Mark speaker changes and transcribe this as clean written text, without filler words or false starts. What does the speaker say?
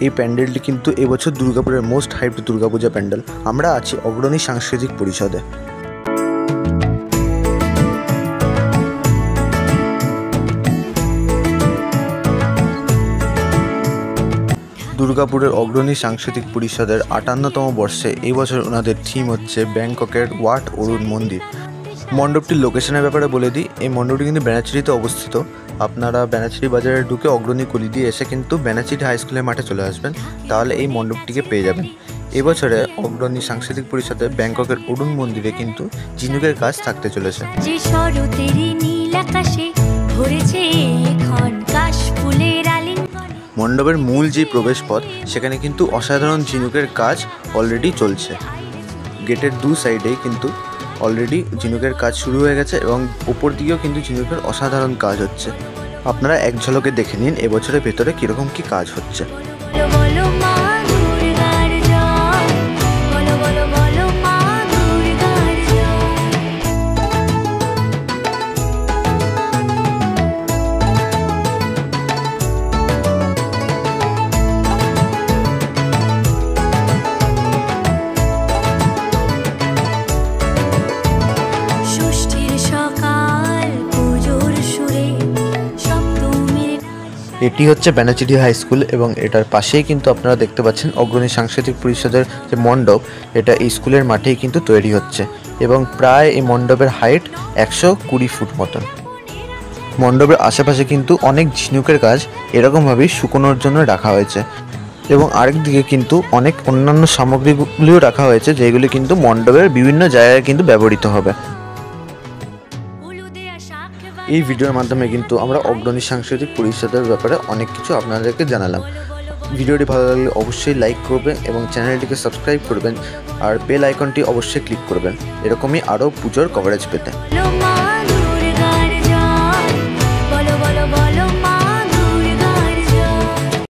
Speaker 1: এই প্যান্ডেলটি কিন্তু এবছর দুর্গাপুরের মোস্ট হাইপড দুর্গাপূজা প্যান্ডেল। আমরা আছি অগ্রণী সাংস্কৃতিক পরিষদে। দুর্গাপুরের অগ্রণী সাংস্কৃতিক পরিষদের 58তম বর্ষে এই বছর ওনাদের থিম হচ্ছে ব্যাংককের ওয়াট অরুণ মন্দির। মণ্ডপটির লোকেশনের ব্যাপারে বলে দিই, এই মণ্ডপটি কিন্তু ব্যানাচিরিতে অবস্থিত। আপনারা ব্যানাচিরি বাজারে ঢুকে অগ্রণী গলি দিয়ে এসে কিন্তু ব্যানাচিরি হাই স্কুলের মাঠে চলে আসবেন, তাহলে এই মণ্ডপটিকে পেয়ে যাবেন। এবছরে অগ্রণী সাংস্কৃতিক পরিষদে ব্যাংককের অরুণ মন্দিরে কিন্তু ঝিনুকের কাজ থাকতে চলেছে। মণ্ডপের মূল যে প্রবেশপথ সেখানে কিন্তু অসাধারণ ঝিনুকের কাজ অলরেডি চলছে। গেটের দু সাইডেই কিন্তু অলরেডি ঝিনুকের কাজ শুরু হয়ে গেছে এবং উপর দিকেও কিন্তু ঝিনুকের অসাধারণ কাজ হচ্ছে। আপনারা এক ঝলকে দেখে নিন এবছরের ভেতরে কীরকম কী কাজ হচ্ছে। এটি হচ্ছে ব্যানাচিরি হাই স্কুল এবং এটার পাশেই কিন্তু আপনারা দেখতে পাচ্ছেন অগ্রণী সাংস্কৃতিক পরিষদের যে মণ্ডপ, এটা এই স্কুলের মাঠেই কিন্তু তৈরি হচ্ছে এবং প্রায় এই মণ্ডপের হাইট 120 ফুট মতন। মণ্ডপের আশেপাশে কিন্তু অনেক ঝিনুকের কাজ এরকমভাবেই শুকোনোর জন্য রাখা হয়েছে এবং আরেকদিকে কিন্তু অনেক অন্যান্য সামগ্রীগুলিও রাখা হয়েছে যেগুলি কিন্তু মণ্ডপের বিভিন্ন জায়গায় কিন্তু ব্যবহৃত হবে। এই ভিডিওর মাধ্যমে কিন্তু আমরা অগ্রণী সাংস্কৃতিক পরিষদের ব্যাপারে অনেক কিছু আপনাদেরকে জানালাম। ভিডিওটি ভালো লাগলে অবশ্যই লাইক করবেন এবং চ্যানেলটিকে সাবস্ক্রাইব করবেন আর বেল আইকনটি অবশ্যই ক্লিক করবেন এরকমই আরও পুজোর কভারেজ পেতে।